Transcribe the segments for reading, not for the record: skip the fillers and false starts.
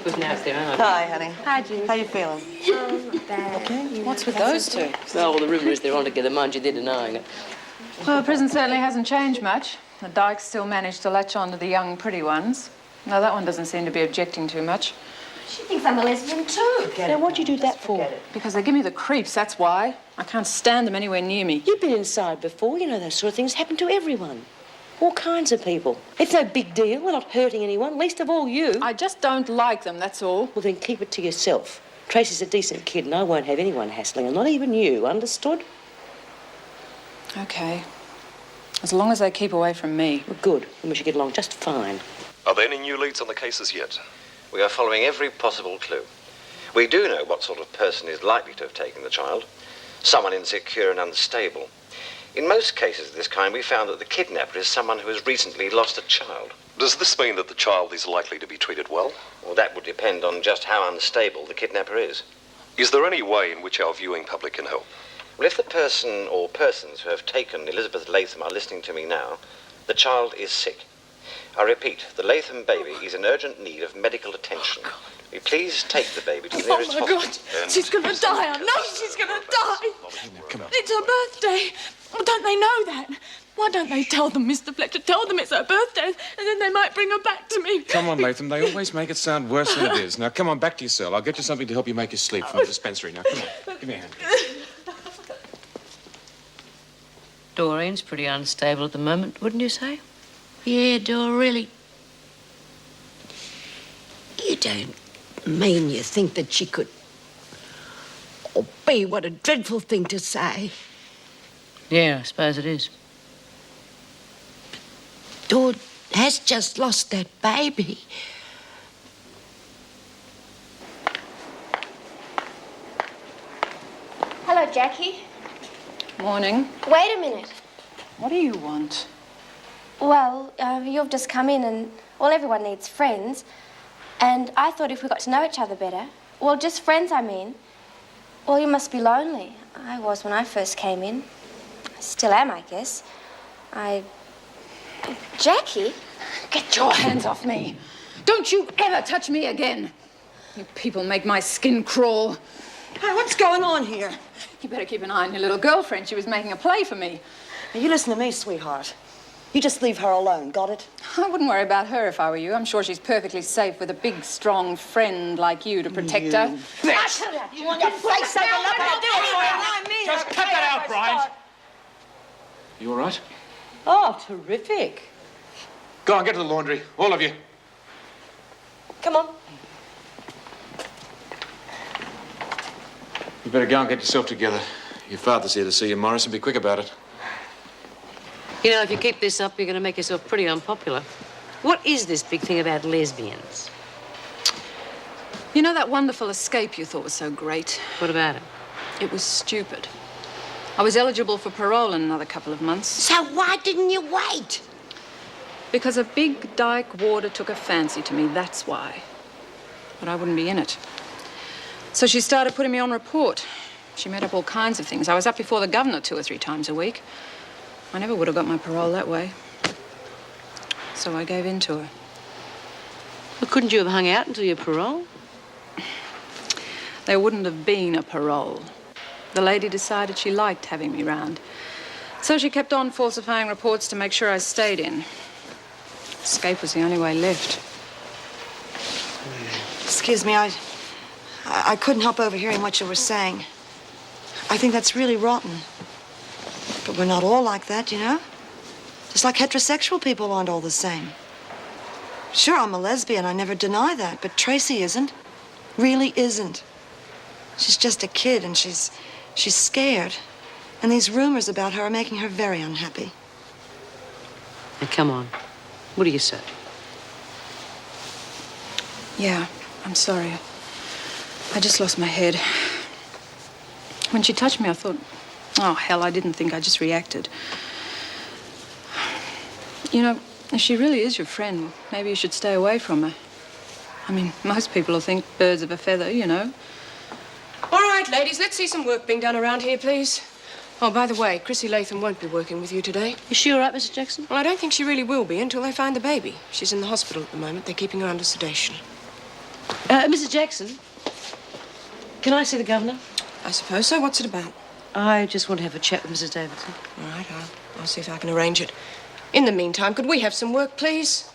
Good nap there, aren't Hi, honey. Hi, Jude. How you feeling? Not bad. Okay. What's with those two? Well, the rumour is they're on together. Mind you, they're denying it. Well, the prison certainly hasn't changed much. The dykes still manage to latch on to the young, pretty ones. No, that one doesn't seem to be objecting too much. She thinks I'm a lesbian, too. Now, what'd you do that for? Because they give me the creeps, that's why. I can't stand them anywhere near me. You've been inside before. You know those sort of things happen to everyone. All kinds of people. It's no big deal. We're not hurting anyone, least of all you. I just don't like them, that's all. Well, then keep it to yourself. Tracy's a decent kid and I won't have anyone hassling her, not even you, understood? Okay. As long as they keep away from me. Well, good. And we should get along just fine. Are there any new leads on the cases yet? We are following every possible clue. We do know what sort of person is likely to have taken the child. Someone insecure and unstable. In most cases of this kind, we found that the kidnapper is someone who has recently lost a child. Does this mean that the child is likely to be treated well? Well, that would depend on just how unstable the kidnapper is. Is there any way in which our viewing public can help? Well, if the person or persons who have taken Elizabeth Latham are listening to me now, the child is sick. I repeat, the Latham baby is in urgent need of medical attention. Will you please take the baby to the nearest hospital? Oh, my God. She's going to die. I know she's going to die. Come on. It's her birthday. Well, don't they know that? Why don't they tell them, Mr. Fletcher? Tell them it's her birthday, and then they might bring her back to me. Come on, Latham. They always make it sound worse than it is. Now, come on, back to your cell. I'll get you something to help you make you sleep from the dispensary. Now, come on. Give me a hand. Doreen's pretty unstable at the moment, wouldn't you say? Yeah, Dor, really. You don't mean you think that she could... Oh, B, what a dreadful thing to say. Yeah, I suppose it is. Dor has just lost that baby. Hello, Jackie. Morning. Wait a minute. What do you want? Well, you've just come in and, well, everyone needs friends. And I thought if we got to know each other better, well, just friends, I mean. Well, you must be lonely. I was when I first came in. I still am, I guess. Jackie? Get your hands off me. Don't you ever touch me again. You people make my skin crawl. Hey, what's going on here? You better keep an eye on your little girlfriend. She was making a play for me. Now, you listen to me, sweetheart. You just leave her alone, got it? I wouldn't worry about her if I were you. I'm sure she's perfectly safe with a big, strong friend like you to protect her. You want your face taken up? I'll do it for you. Not me. Just cut that out, Brian. You all right? Oh, terrific. Go on, get to the laundry. All of you. Come on. You better go and get yourself together. Your father's here to see you, Morris, and be quick about it. You know, if you keep this up, you're going to make yourself pretty unpopular. What is this big thing about lesbians? You know that wonderful escape you thought was so great? What about it? It was stupid. I was eligible for parole in another couple of months. So why didn't you wait? Because a big dyke warder took a fancy to me, that's why. But I wouldn't be in it. So she started putting me on report. She made up all kinds of things. I was up before the governor 2 or 3 times a week. I never would have got my parole that way. So I gave in to her. Well, couldn't you have hung out until your parole? There wouldn't have been a parole. The lady decided she liked having me round. So she kept on falsifying reports to make sure I stayed in. Escape was the only way left. Excuse me, I couldn't help overhearing what you were saying. I think that's really rotten. But we're not all like that, you know? Just like heterosexual people aren't all the same. Sure, I'm a lesbian, I never deny that, but Tracy isn't. Really isn't. She's just a kid and she's scared. And these rumors about her are making her very unhappy. Now, come on. What do you say? Yeah, I'm sorry. I just lost my head. When she touched me, I thought, oh, hell, I didn't think. I just reacted. You know, if she really is your friend, maybe you should stay away from her. I mean, most people will think birds of a feather, you know. All right, ladies, let's see some work being done around here, please. Oh, by the way, Chrissy Latham won't be working with you today. Is she all right, Mr. Jackson? Well, I don't think she really will be until they find the baby. She's in the hospital at the moment. They're keeping her under sedation. Mrs. Jackson, can I see the governor? I suppose so. What's it about? I just want to have a chat with Mrs. Davidson. All right, I'll see if I can arrange it. In the meantime, could we have some work, please?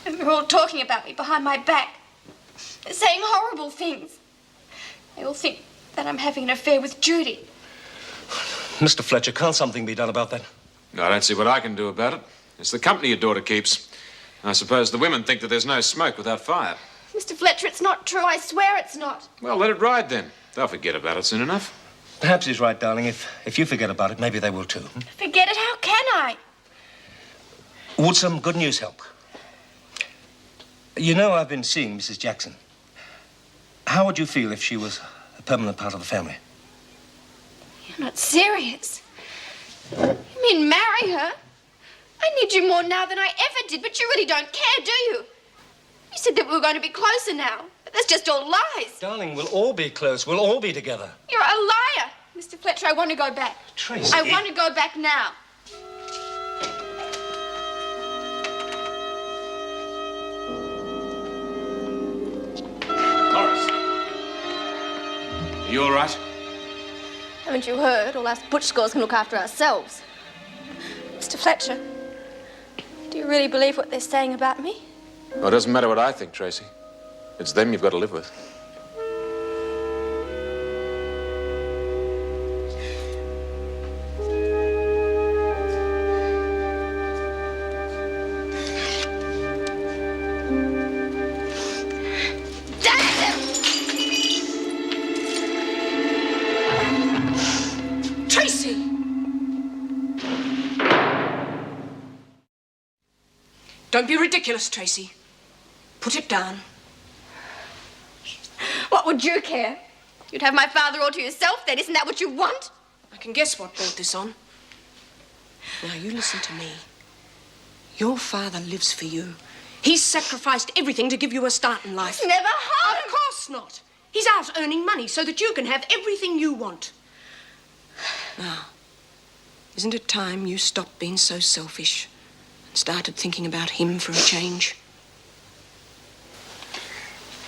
And they're all talking about me behind my back. They're saying horrible things. They all think that I'm having an affair with Judy. Mr. Fletcher, can't something be done about that? I don't see what I can do about it. It's the company your daughter keeps. I suppose the women think that there's no smoke without fire. Mr. Fletcher, it's not true. I swear it's not. Well, let it ride then. They'll forget about it soon enough. Perhaps he's right, darling. If you forget about it, maybe they will too. Forget it? How can I? Would some good news help? You know, I've been seeing Mrs. Jackson. How would you feel if she was a permanent part of the family? You're not serious. You mean marry her? I need you more now than I ever did, but you really don't care, do you? You said that we were going to be closer now, but that's just all lies. Darling, we'll all be close. We'll all be together. You're a liar. Mr. Fletcher, I want to go back. Tracy. I want to go back now. Morris. Are you all right? Haven't you heard? All us butch girls can look after ourselves. Mr. Fletcher, do you really believe what they're saying about me? Well, it doesn't matter what I think, Tracy. It's them you've got to live with. Tracy! Don't be ridiculous, Tracy. Put it down. What would you care? You'd have my father all to yourself then. Isn't that what you want? I can guess what brought this on. Now, you listen to me. Your father lives for you. He's sacrificed everything to give you a start in life. It's never home. Of course not. He's out earning money so that you can have everything you want. Now, isn't it time you stopped being so selfish and started thinking about him for a change?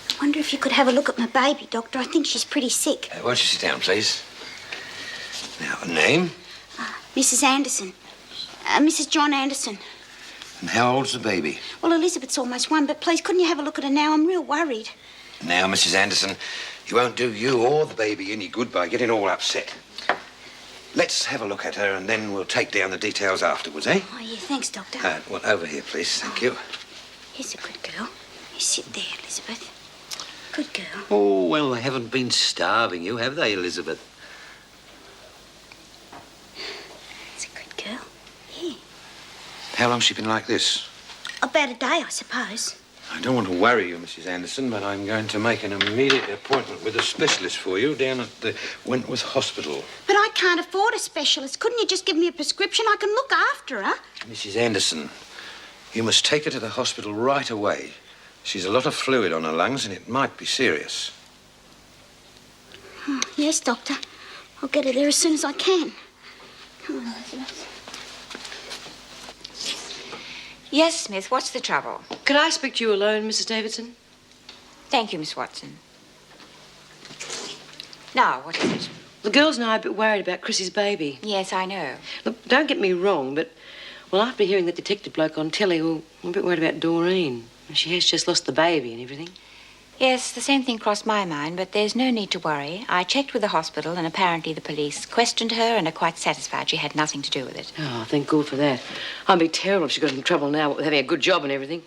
I wonder if you could have a look at my baby, Doctor. I think she's pretty sick. Won't you sit down, please? Now, a name? Mrs. Anderson. Mrs. John Anderson. And how old's the baby? Well, Elizabeth's almost 1, but please, couldn't you have a look at her now? I'm real worried. Now, Mrs. Anderson, you won't do you or the baby any good by getting all upset. Let's have a look at her, and then we'll take down the details afterwards, eh? Oh, yeah, thanks, Doctor. Well, over here, please. Thank you. Here's a good girl. You sit there, Elizabeth. Good girl. Oh, well, they haven't been starving you, have they, Elizabeth? It's a good girl. Yeah. How long's she been like this? About a day, I suppose. I don't want to worry you, Mrs. Anderson, but I'm going to make an immediate appointment with a specialist for you down at the Wentworth Hospital. But I can't afford a specialist. Couldn't you just give me a prescription? I can look after her. Mrs. Anderson, you must take her to the hospital right away. She's a lot of fluid on her lungs, and it might be serious. Oh, yes, Doctor. I'll get her there as soon as I can. Come on, Elizabeth. Yes, Smith, what's the trouble? Could I speak to you alone, Mrs. Davidson? Thank you, Miss Watson. Now, what is it? The girls and I are a bit worried about Chrissy's baby. Yes, I know. Look, don't get me wrong, but, well, after hearing that detective bloke on telly, well, I'm a bit worried about Doreen. She has just lost the baby and everything. Yes, the same thing crossed my mind, but there's no need to worry. I checked with the hospital, and apparently the police questioned her and are quite satisfied she had nothing to do with it. Oh, thank God for that. I'd be terrible if she got in trouble now with having a good job and everything.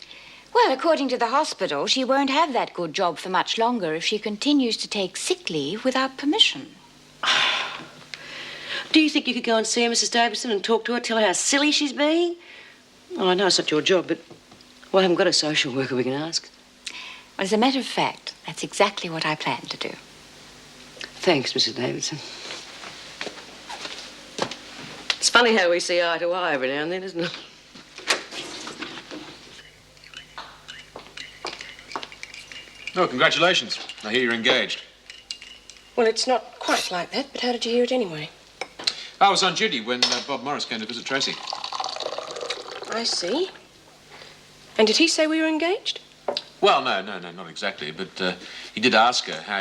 Well, according to the hospital, she won't have that good job for much longer if she continues to take sick leave without permission. Do you think you could go and see her, Mrs. Davidson, and talk to her, tell her how silly she's being? Oh, I know it's not your job, but, well, I haven't got a social worker we can ask. Well, as a matter of fact, that's exactly what I plan to do. Thanks, Mrs. Davidson. It's funny how we see eye to eye every now and then, isn't it? Oh, congratulations. I hear you're engaged. Well, it's not quite like that, but how did you hear it anyway? I was on duty when Bob Morris came to visit Tracy. I see. And did he say we were engaged? Well, no, not exactly. But he did ask her how